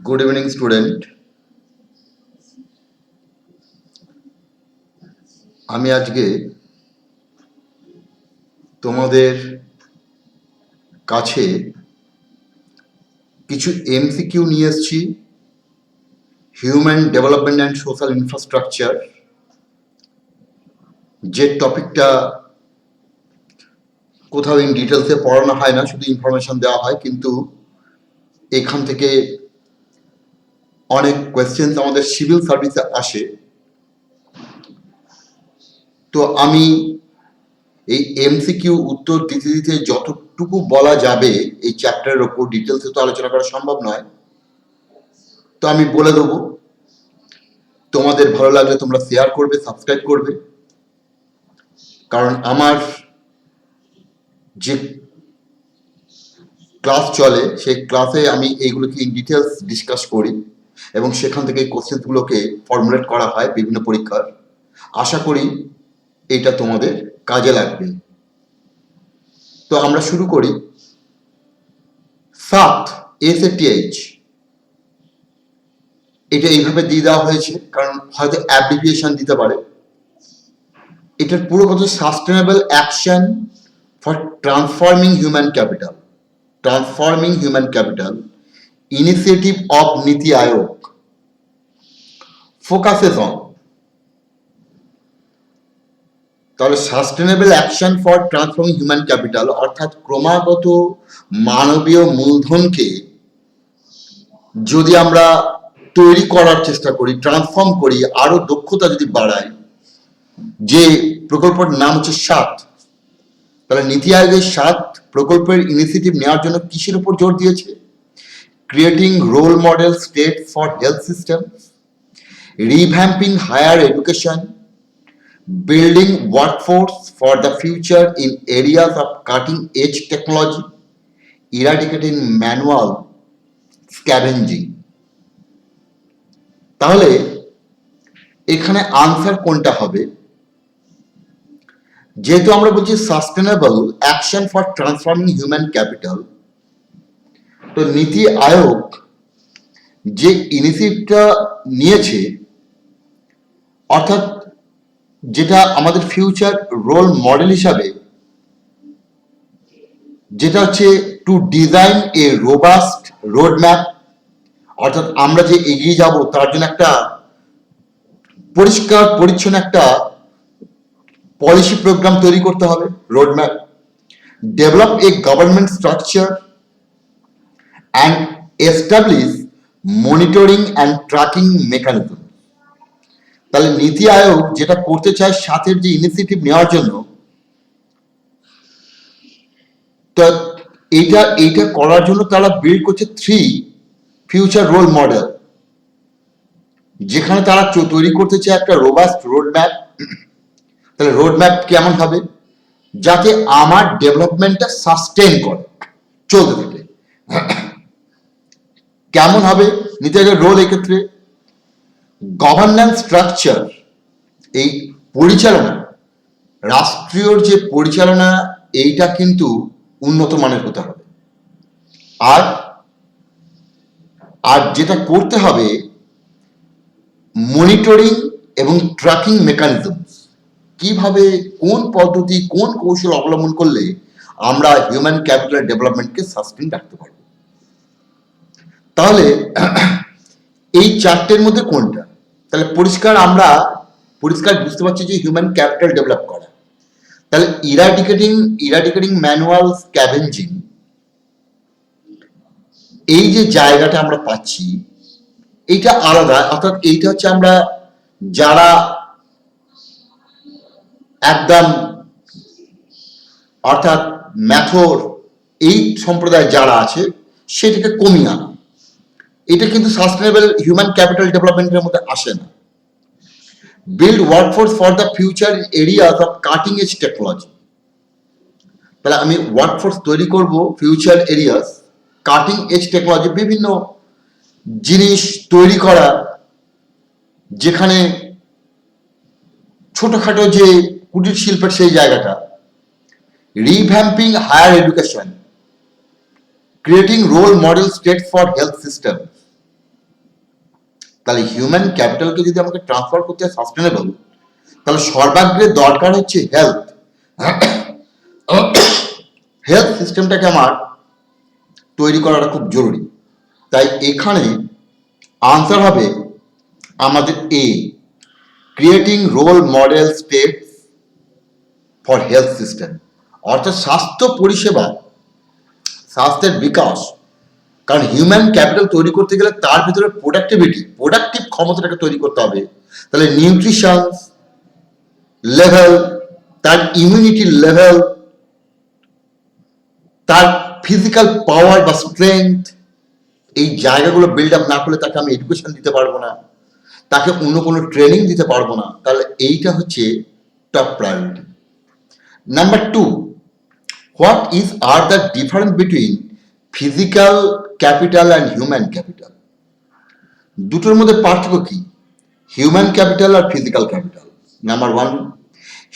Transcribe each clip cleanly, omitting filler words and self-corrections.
Good evening student. আমি আজকে তোমাদের কাছে কিছু এমসিকিউ নিয়ে এসেছি। Human development and social infrastructure, যে টপিকটা কোথাও ইন ডিটেলসে পড়ানো হয় না, শুধু ইনফরমেশন দেওয়া হয়, কিন্তু এখান থেকে অনেক কোয়েশ্চেন আমাদের সিভিল সার্ভিসে আসে। তো আমি এই এমসিকিউ উত্তর দিতে দিতে যতটুকু বলা যাবে এই চ্যাপ্টারের ওপর, ডিটেলসে তো আলোচনা করা সম্ভব নয়, তো আমি বলে দেবো। তোমাদের ভালো লাগলে তোমরা শেয়ার করবে, সাবস্ক্রাইব করবে, কারণ আমার যে ক্লাস চলে সেই ক্লাসে আমি এইগুলোকে ইন ডিটেলস ডিসকাস করি এবং সেখান থেকে এই কোশ্চেনগুলোকে ফর্মুলেট করা হয় বিভিন্ন পরীক্ষার। আশা করি এটা তোমাদের কাজে লাগবে। তো আমরা শুরু করি। সাত SATH, এটা এইভাবে দিয়ে দেওয়া হয়েছে কারণ হয়তো অ্যাব্রিভিয়েশন দিতে পারে। এটার পুরো কথা sustainable action for transforming human capital, transforming human capital initiative of নীতি আয়োগ ফোকাসেস অন। তাহলে sustainable action for transforming human capital অর্থাৎ ক্রমাগত মানবীয় মূলধনকে যদি আমরা তৈরি করার চেষ্টা করি, ট্রান্সফর্ম করি, আরো দক্ষতা যদি বাড়াই, যে প্রকল্পের নাম হচ্ছে 7। তাহলে নীতি আয়োগের 7 প্রকল্পের ইনিশিয়েটিভ নেওয়ার জন্য কিসের উপর জোর দিয়েছে? Creating role model state for health system, revamping higher education, building workforce for the future in areas of cutting edge technology, eradicating manual scavenging. তাহলে এখানে আনসার কোনটা হবে? যেহেতু আমরা বলছি sustainable action for transforming human capital, তো নীতি আয়োগ যে ইনিশিয়েটিভটা নিয়েছে, অর্থাৎ যেটা আমাদের ফিউচার রোল মডেল হিসাবে, যেটা হচ্ছে টু ডিজাইন এ রোবাস্ট রোড ম্যাপ, অর্থাৎ আমরা যে এগিয়ে যাব তার জন্য একটা পরিষ্কার পরিচ্ছন্ন একটা পলিসি প্রোগ্রাম তৈরি করতে হবে, road map. Develop a government structure and establish monitoring and tracking mechanism. তাহলে নীতি আয়োগ যেটা করতে চায় 7 যে ইনিশিয়েটিভ নেওয়ার জন্য, তো এইটা করার জন্য তারা বিল্ড করছে 3 ফিউচার রোল মডেল, যেখানে তারা তৈরি করতে চায় একটা রোবাস্ট রোড ম্যাপ। তাহলে রোড ম্যাপ কেমন হবে? যাতে আমার ডেভেলপমেন্টটা সাস্টেন করে, চলতে থাকে। কেমন হবে নীতি আয়োগের রোল এক্ষেত্রে? গভর্নেন্স স্ট্রাকচার, এই পরিচালনা, রাষ্ট্রীয় যে পরিচালনা, এইটা কিন্তু উন্নত মানের হতে হবে। আর যেটা করতে হবে মনিটরিং এবং ট্র্যাকিং মেকানিজম, কিভাবে কোন পদ্ধতি কোন কৌশল অবলম্বন করলে আমরা হিউম্যান ক্যাপিটাল ডেভেলপমেন্টকে সাস্টেইন রাখতে পারব। তাহলে এই 4টের মধ্যে কোনটা? তাহলে আমরা পরিষ্কার বুঝতে পারছি যে হিউম্যান ক্যাপিটাল ডেভেলপ করা। তাহলে ইরাডিকেটিং ম্যানুয়াল স্ক্যাভেঞ্জিং, এই যে জায়গাটা আমরা পাচ্ছি এইটা আলাদা। অর্থাৎ এইটা হচ্ছে আমরা যারা একদম অর্থাৎ ম্যাথর এই সম্প্রদায় যারা আছে সেটাকে কমিয়ে আনা, এটা কিন্তু সাস্টেনেবল হিউম্যান ক্যাপিটাল ডেভেলপমেন্টের মধ্যে আসে না। Build workforce for the future areas of cutting edge technology. তাহলে আমি ওয়ার্কফোর্স তৈরি করব future areas cutting edge technology, বিভিন্ন জিনিস তৈরি করা, যেখানে ছোটখাটো যে কুটির শিল্পের সেই জায়গাটা। Revamping higher education, creating role model state for health system, তাহলে হিউম্যান ক্যাপিটালকে যদি আমাকে ট্রান্সফার করতে হয় সাস্টেনেবল, তাহলে সর্বাগ্রে দরকার হচ্ছে হেলথ। হেলথ সিস্টেমটাকে আমার তৈরি করাটা খুব জরুরি। তাই এখানে আনসার হবে আমাদের A, creating role model states for health system, অর্থাৎ স্বাস্থ্য পরিষেবা, স্বাস্থ্যের বিকাশ। কারণ হিউম্যান ক্যাপিটাল তৈরি করতে গেলে তার ভিতরে প্রোডাক্টিভ ক্ষমতাটাকে তৈরি করতে হবে। তাহলে নিউট্রিশন লেভেল, তার ইমিউনিটি লেভেল, তার ফিজিক্যাল পাওয়ার বা স্ট্রেংথ, এই জায়গাগুলো বিল্ড আপ না করলে তাকে আমি এডুকেশন দিতে পারবো না, তাকে অন্য কোনো ট্রেনিং দিতে পারবো না। তাহলে এইটা হচ্ছে top priority. Number 2, what is are the difference between physical capital and human capital? দুটোর মধ্যে পার্থক্য কি? হিউম্যান ক্যাপিটাল আর physical capital. Number 1,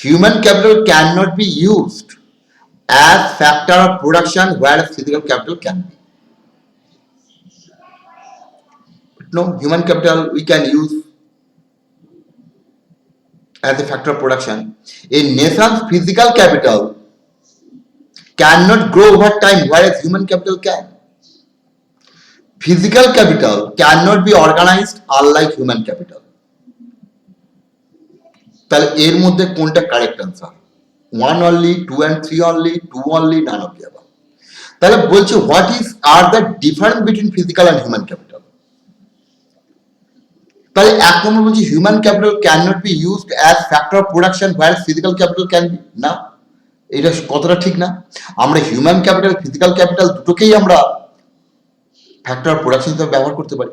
human capital cannot be used as factor of production whereas physical capital can be. No, human capital we can use as a factor of production. A nation's physical capital cannot grow over time whereas human capital can. Physical capital cannot be organized unlike human capital. তাহলে এর মধ্যে কোনটা correct answer? 1 only, 2 and 3 only, 2 only, none of the above. তাহলে বলছে what is are the difference between physical and human capital. তাহলে এক নম্বর বলছি human capital can not be used as factor of production where physical capital can be. না, এটা কতটা ঠিক না? আমরা হিউম্যান ক্যাপিটাল, ফিজিক্যাল ক্যাপিটাল দুটোকেই আমরা ফ্যাক্টর অফ প্রোডাকশন হিসেবে ব্যবহার করতে পারি।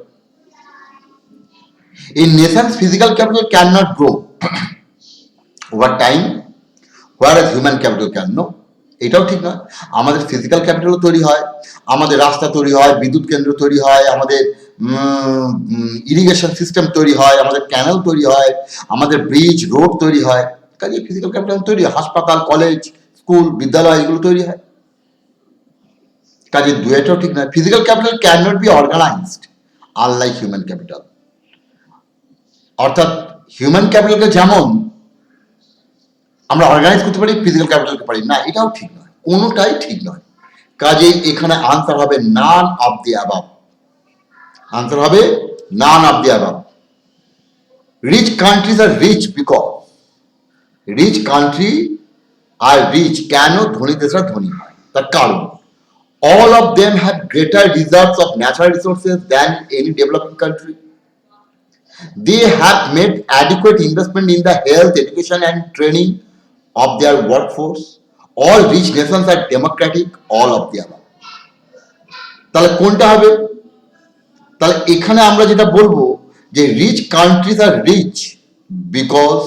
In nations, physical capital cannot grow over time, whereas human capital can. No, এটাও ঠিক নয়। আমাদের ফিজিক্যাল ক্যাপিটালও তৈরি হয়, আমাদের রাস্তা তৈরি হয়, বিদ্যুৎ কেন্দ্র তৈরি হয়, আমাদের ইরিগেশন সিস্টেম তৈরি হয়, আমাদের ক্যানেল তৈরি হয়, আমাদের ব্রিজ রোড তৈরি হয়। কাজে ফিজিক্যাল ক্যাপিটাল তৈরি হয়, হাসপাতাল, কলেজ, স্কুল, বিদ্যালয় এগুলো তৈরি হয়। কাজে দুয়েটাও ঠিক নয়। Physical capital can not be organised unlike human capital. অর্থাৎ হিউম্যান ক্যাপিটালকে যেমন আমরা অর্গানাইজ করতে পারি, ফিজিক্যাল ক্যাপিটালকে পারি না, এটাও ঠিক নয়, কোনোটাই ঠিক নয়। কাজেই এখানে আনসার হবে none of the above. Answer হবে none of the above. Rich countries R rich because, rich country আর রিচ কেন ধনী দেশরা ধনী হয় তার কারণ all of them have greater reserves of natural resources than any developing country. They have made adequate investment in the health, education and training of their workforce. All rich nations are democratic, all of the above. তাহলে কোনটা হবে? তাহলে এখানে আমরা যেটা বলবো যে rich countries R rich because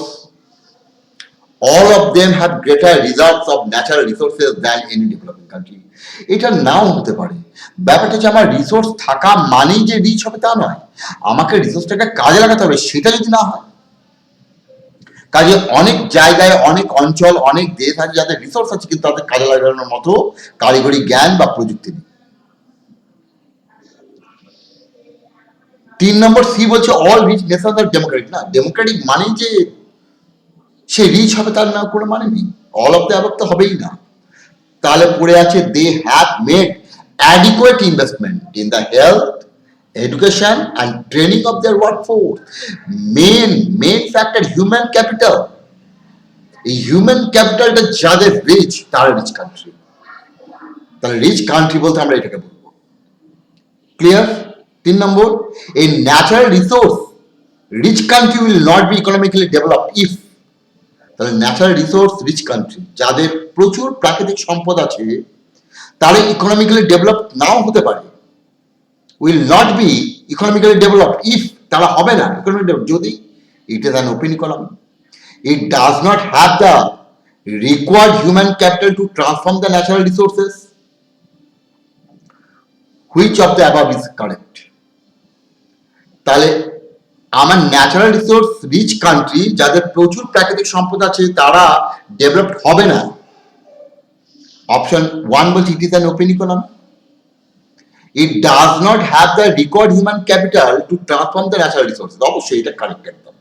all of them have greater reserves of natural resources than any developing country. এটা নাও হতে পারে। ব্যাপারটা হচ্ছে আমার রিসোর্স থাকা মানেই যে রিচ হবে তা নয়, আমাকে রিসোর্সটাকে কাজে লাগাতে হবে। সেটা যদি না হয়, কাজে অনেক জায়গায়, অনেক অঞ্চল, অনেক দেশ আছে যাদের রিসোর্স আছে কিন্তু তাদের কাজে লাগানোর মতো কারিগরি জ্ঞান বা প্রযুক্তি নেই। 3 নম্বর সি বলছে অল রিচ নেশনস আর ডেমোক্রেটিক। না, ডেমোক্রেটিক মানেই যে সে রিচ হবে তার না কোনো মানে নেই, অল অফ দ্য অ্যাবাভ তো হবেই না। তাহলে পড়ে আছে they have made adequate investment in the health, education and training of their workforce. Main factor human capital. এই হিউম্যান ক্যাপিটালটা যাদের রিচ তারা রিচ কান্ট্রি। তাহলে রিচ কান্ট্রি বলতে আমরা এটাকে বলবো। ক্লিয়ার? 3 নম্বর, এই natural resource rich country will not be economically developed if. তাহলে ন্যাচারাল রিসোর্স রিচ কান্ট্রি যাদের প্রচুর প্রাকৃতিক সম্পদ আছে তারা ইকোনমিক্যালি ডেভেলপ নাও হতে পারে, will not be economically developed if, তারা হবে না ইকোনমিক ডেভেলপ যদি it is an open economy, it does not have the required human capital to transform the natural resources. Which of the above is correct? তাহলে আমার natural resource rich country যাদের প্রচুর প্রাকৃতিক সম্পদ আছে তারা ডেভেলপড হবে না। অপশন 1 বলছে ইট is an open economy. It does not have the required human capital to transform the natural resources. অবশ্যই এটা কারেক্ট একদম।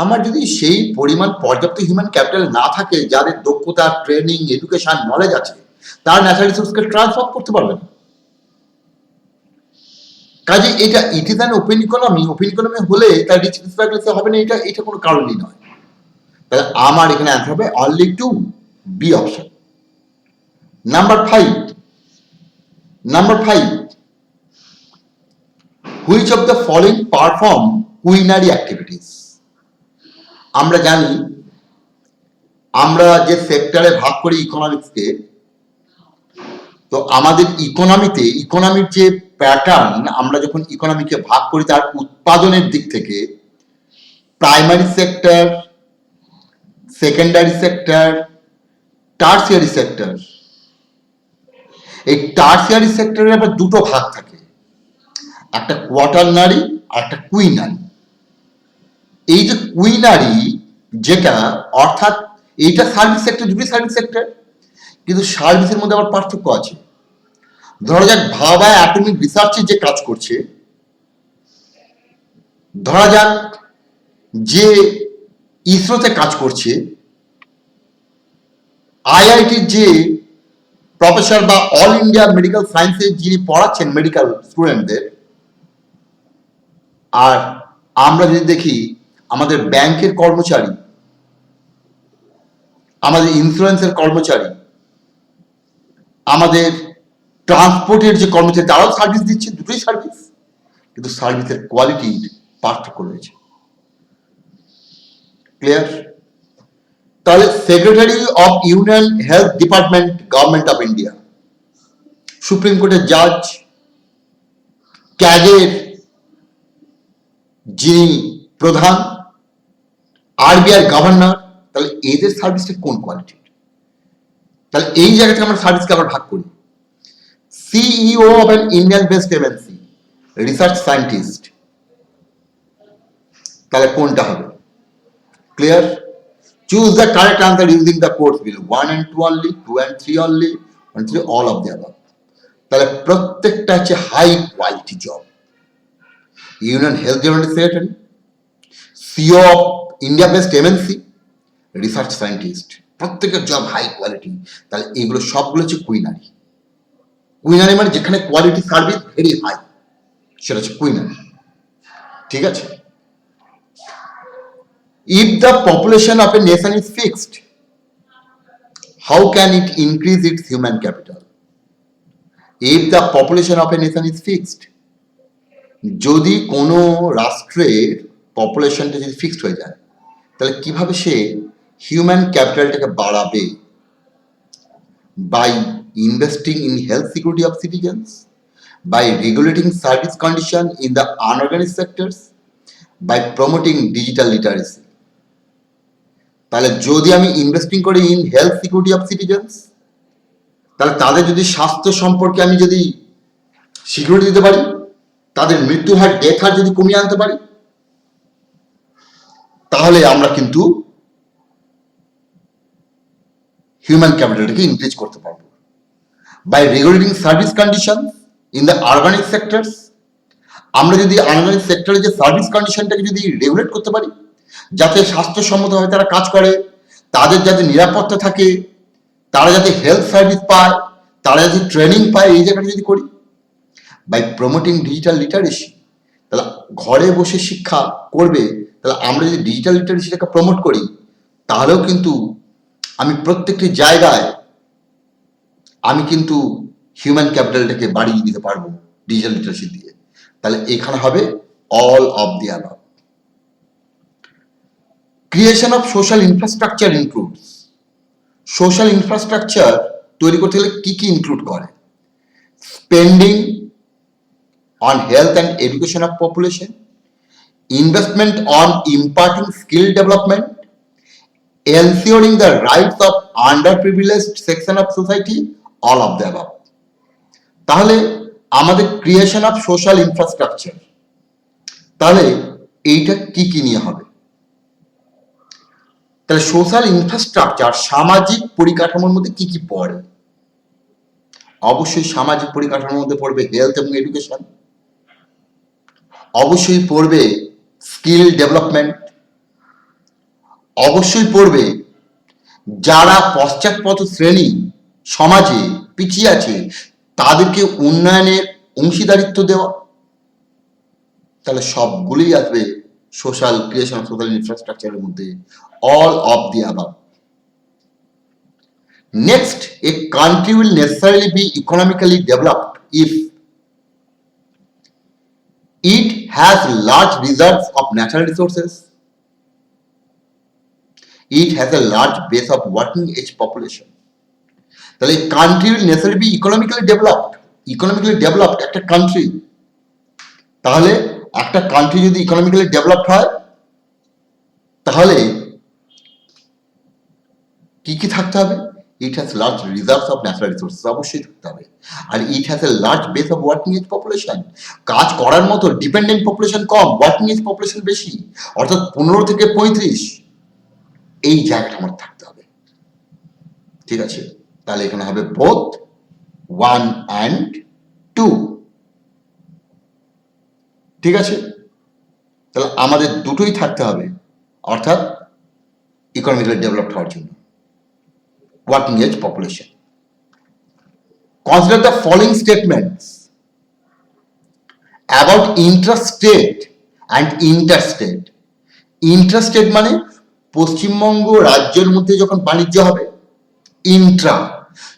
আমার যদি সেই পরিমাণ পর্যাপ্ত হিউম্যান ক্যাপিটাল না থাকে, যাদের দক্ষতা, ট্রেনিং, এডুকেশন, নলেজ আছে, তার ন্যাচারাল রিসোর্সকে ট্রান্সফর্ম করতে পারবে না। কাজে এটা ইট is an open economy. Open economy হলে তার রিচ রিসোর্স হবে না, এটা কোনো কারণই নয়। তাহলে আমার এখানে অ্যান্সার হবে only two, B option. Number five, which of the following perform quinary activities. আমরা জানি আমরা যে সেক্টরে ভাগ করি ইকোনমিক্সকে, তো আমাদের ইকোনমির যে প্যাটার্ন, আমরা যখন ইকোনমিকে ভাগ করি তার উৎপাদনের দিক থেকে primary sector, secondary sector, tertiary sector. এই টার্সিয়ারি সেক্টরের আবার দুটো ভাগ থাকে, একটা কোয়াটারনারি আর একটা কুইনারি। এই যে কুইনারি যেটা, অর্থাৎ এইটা সার্ভিস সেক্টর, দুটোই সার্ভিস সেক্টর, কিন্তু সার্ভিসের মধ্যে আবার পার্থক্য আছে। ধরা যাক ভাবা অ্যাটমিক রিসার্চে যে কাজ করছে, ধরা যাক যে ইসরোতে কাজ করছে, আইআইটির যে প্রফেসর বা অল ইন্ডিয়া মেডিকেল সায়েন্সে যিনি পড়াচ্ছেন মেডিকেল স্টুডেন্টদের, আর আমরা যদি দেখি আমাদের ব্যাংকের কর্মচারী, আমাদের ইন্স্যুরেন্সের কর্মচারী, আমাদের ট্রান্সপোর্টের যে কর্মচারী, তারাও সার্ভিস দিচ্ছে, দুটোই সার্ভিস, কিন্তু সার্ভিসের কোয়ালিটির পার্থক্য রয়েছে। ক্লিয়ার? তাহলে secretary of union health department, government of India, supreme কোর্টের জাজ, ক্যাগের যিনি প্রধান, আরবিআই গভর্নর, তাহলে এদের সার্ভিসটা কোন কোয়ালিটির? তাহলে এই জায়গা থেকে আমরা সার্ভিসকে আবার ভাগ করি। CEO of an Indian based MNC, research scientist, তাহলে কোনটা হবে? Clear? Choose the correct answer using the course bill, 1 and 2 only, 2 and 3 only, 1 and 3 all of the above। তাহলে প্রত্যেকটা হচ্ছে high quality job. Union health department secretary, CEO of India based MNC, research scientist, প্রত্যেকের job high quality. তাহলে এগুলো সবগুলো হচ্ছে quinary. Quinary মানে যেখানে কোয়ালিটি সার্ভিস ভেরি হাই, সেটা হচ্ছে কুইনারি। ঠিক আছে? If the population of a nation is fixed, how can it increase its human capital? If the population of a nation is fixed, যদি কোনো রাষ্ট্রের পপুলেশনটা যদি ফিক্সড হয়ে যায়, তাহলে কিভাবে সে হিউম্যান ক্যাপিটালটাকে বাড়াবে? By investing in health security of citizens, by regulating service condition in the unorganised sectors, by promoting digital literacy. তাহলে যদি আমি ইনভেস্টিং করি in health security of citizens, তাহলে তাদের যদি স্বাস্থ্য সম্পর্কে আমি যদি সিকিউরিটি দিতে পারি, তাদের মৃত্যু হার, ডেথ হার যদি কমিয়ে আনতে পারি, তাহলে আমরা কিন্তু হিউম্যান ক্যাপিটালটাকে ইনক্রিজ করতে পারবো। By regulating service condition in the organise sectors, আমরা যদি অর্গানাইজ সেক্টরে যে সার্ভিস কন্ডিশনটাকে যদি রেগুলেট করতে পারি, যাতে স্বাস্থ্যসম্মতভাবে তারা কাজ করে, তাদের যাতে নিরাপত্তা থাকে, তারা যাতে হেলথ সার্ভিস পায়, তারা যাতে ট্রেনিং পায়, এই জায়গাটা যদি করি। বাই প্রমোটিং ডিজিটাল লিটারেসি, তাহলে ঘরে বসে শিক্ষা করবে, তাহলে আমরা যদি ডিজিটাল লিটারেসিটাকে প্রমোট করি, তাহলেও কিন্তু আমি প্রত্যেকটি জায়গায় আমি কিন্তু হিউম্যান ক্যাপিটালটাকে বাড়িয়ে দিতে পারবো ডিজিটাল লিটারেসি দিয়ে। তাহলে এখানে হবে all of the above. Creation of social infrastructure includes, social infrastructure তৈরি করতে গেলে কি কি ইনক্লুড করে? Spending on health and education of population, investment on imparting skill development, ensuring the rights of underprivileged section of society, all of the above। তাহলে আমাদের creation of social infrastructure, তাহলে এইটা কি কি নিয়ে হবে? তাহলে সোশ্যাল ইনফ্রাস্ট্রাকচার সামাজিক পরিকাঠামোর মধ্যে কি কি পড়ে? অবশ্যই সামাজিক পরিকাঠামোর মধ্যে পড়বে হেলথ এবং এডুকেশন, অবশ্যই পড়বে স্কিল ডেভেলপমেন্ট, অবশ্যই পড়বে যারা পশ্চাৎপদ শ্রেণী সমাজে পিছিয়ে আছে তাদেরকে উন্নয়নের অংশীদারিত্ব দেওয়া। তাহলে সবগুলোই আসবে সোশ্যাল ক্রিয়েশন অফ সোশ্যাল ইনফ্রাস্ট্রাকচারের মধ্যে, all of the above. Next, a country will necessarily be economically developed if it has large reserves of natural resources, it has a large base of working age population. তাহলে country will necessarily be economically developed একটা country, তাহলে একটা country যদি economically developed হয় তাহলে কি কি থাকতে হবে? It has large reserves of natural resources, অবশ্যই থাকতে হবে। আর it has a large base of working age population, কাজ করার মতো ডিপেন্ডেন্ট পপুলেশন কম, ওয়ার্কিং এজ পপুলেশন বেশি, অর্থাৎ 15 থেকে 35 এই জায়গাটা আমার থাকতে হবে। ঠিক আছে, তাহলে এখানে হবে বোথ 1 and 2। ঠিক আছে, তাহলে আমাদের দুটোই থাকতে হবে, অর্থাৎ ইকোনমিক্যালি ডেভেলপড হওয়ার জন্য working age population. Consider the following statements about intrastate and interstate. Intrastate মানে পশ্চিমবঙ্গ রাজ্যের মধ্যে যখন বাণিজ্য হবে, ইন্ট্রা,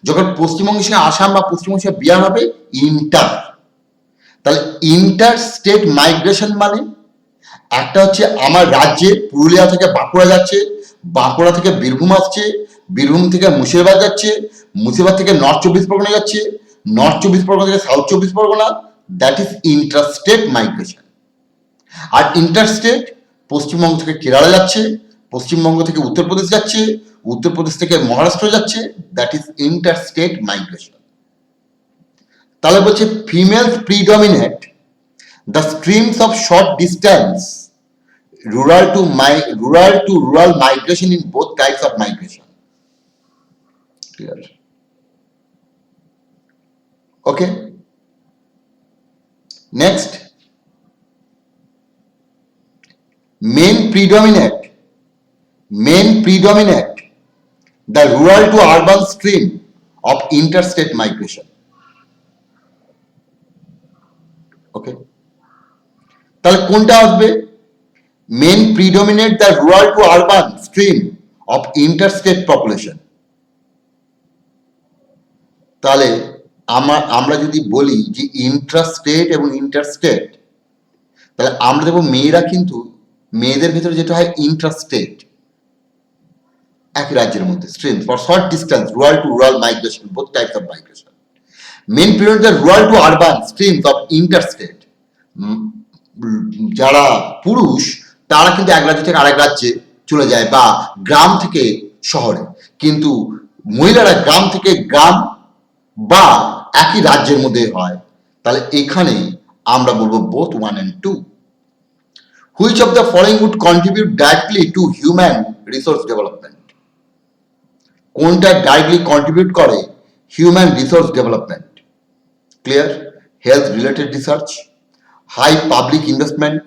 যখন পশ্চিমবঙ্গের সঙ্গে আসাম বা পশ্চিমবঙ্গের সঙ্গে বিহার হবে, ইন্টার। তাহলে ইন্টারস্টেট মাইগ্রেশন মানে একটা হচ্ছে আমার রাজ্যে পুরুলিয়া থেকে বাঁকুড়া যাচ্ছে, বাঁকুড়া থেকে বীরভূম আসছে, বীরভূম থেকে মুর্শিদাবাদ যাচ্ছে, মুর্শিদাবাদ থেকে নর্থ চব্বিশ পরগনা যাচ্ছে, নর্থ চব্বিশ পরগনা থেকে সাউথ চব্বিশ Parganas, that is interstate migration. আর ইন্টারস্টেট পশ্চিমবঙ্গ থেকে কেরালা যাচ্ছে, পশ্চিমবঙ্গ থেকে উত্তরপ্রদেশ যাচ্ছে, উত্তরপ্রদেশ থেকে মহারাষ্ট্র যাচ্ছে, দ্যাট ইজ ইন্টারস্টেট মাইগ্রেশন। তাহলে বলছে females predominate the streams of short distance rural to rural migration in both types of migration. Clear? Okay. Next, men predominate the rural to urban stream of interstate migration. Okay. তাহলে কোনটা আসবে? Men predominate the rural to urban stream of interstate population. তাহলে আমরা যদি বলি যে ইন্ট্রাস্টেট এবং interstate, তাহলে আমরা দেখব মেয়েরা কিন্তু মেয়েদের ভিতরে যেটা হয় ইন্ট্রাস্টেট, একই রাজ্যের মধ্যে stream for short distance rural to rural migration, both types of migration. Men period the rural to urban streams of interstate, যারা পুরুষ তারা কিন্তু এক রাজ্য থেকে আরেক রাজ্যে চলে যায় বা গ্রাম থেকে শহরে, কিন্তু মহিলারা গ্রাম থেকে গ্রাম বা একই রাজ্যের মধ্যে হয়। তাহলে এখানে আমরা বলবো both 1 and 2. Which of the following would contribute directly to human resource development? কোনটা ডাইরেক্টলি কন্ট্রিবিউট করে human resource development? Clear? Health related research, high public investment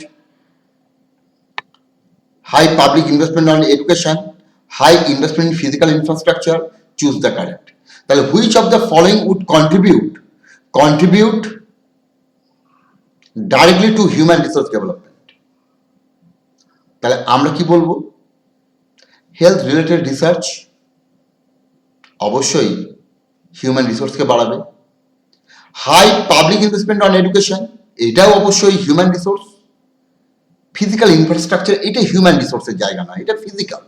on education, high investment in physical infrastructure, choose the correct. তাহলে which of the following would contribute directly to human resource development? তাহলে আমরা কি বলবো? Health related research অবশ্যই human রিসোর্সকে বাড়াবে। High public investment on education, এটাও অবশ্যই হিউম্যান রিসোর্স। ফিজিক্যাল ইনফ্রাস্ট্রাকচার, এটা হিউম্যান রিসোর্সের জায়গা না, এটা ফিজিক্যাল।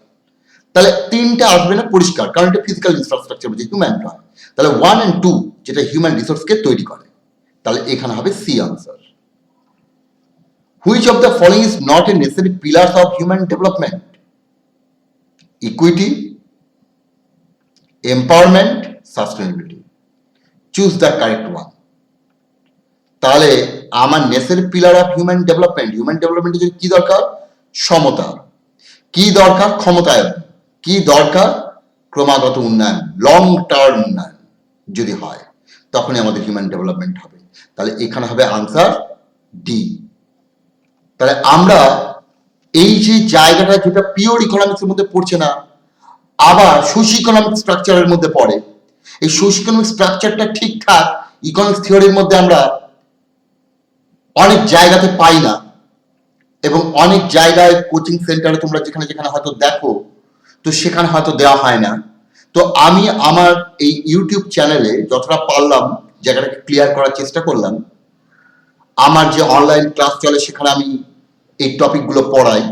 তাহলে তিনটা আসবে না পরিষ্কার, কারণ এটা ফিজিক্যাল ইনফ্রাস্ট্রাকচার বলছে, হিউম্যান নয়। তাহলে 1 and 2 যেটা হিউম্যান রিসোর্সকে তৈরি করে, তাহলে এখানে হবে C answer. Which of the following is not a necessary pillars of human development? Equity, empowerment, sustainability. Choose the correct one. তাহলে আমার নেসেসারি পিলার অফ হিউম্যান ডেভেলপমেন্টের জন্য কি দরকার? সমতা। কি দরকার? ক্ষমতায়ন। কি দরকার? ক্রমাগত উন্নয়ন, লং টার্ম উন্নয়ন যদি হয়, তখনই আমাদের হিউম্যান ডেভেলপমেন্ট হবে। তাহলে এখানে হবে আনসার ডি। তাহলে আমরা এই যে জায়গাটা যেটা পিওর ইকোনমিক্সের মধ্যে পড়ছে না, আবার সোশিও ইকোনমিক স্ট্রাকচারের মধ্যে পড়ে, এই সোশিও ইকোনমিক স্ট্রাকচারটা ঠিকঠাক ইকোনমিক্স থিওরির মধ্যে আমরা অনেক জায়গাতে পাই না, এবং অনেক জায়গায় কোচিং সেন্টারে তোমরা যেখানে যেখানে হয়তো দেখো, তো সেখানে হয়তো দেওয়া হয় না। তো আমি আমার এই ইউটিউব চ্যানেলে যতটা পারলাম জায়গাটাকে ক্লিয়ার করার চেষ্টা করলাম। আমার যে অনলাইন ক্লাস চলে সেখানে আমি এই টপিকগুলো পড়াই।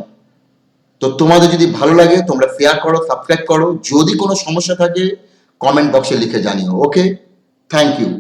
তো তোমাদের যদি ভালো লাগে তোমরা শেয়ার করো, সাবস্ক্রাইব করো, যদি কোনো সমস্যা থাকে কমেন্ট বক্সে লিখে জানিও। ওকে, থ্যাংক ইউ।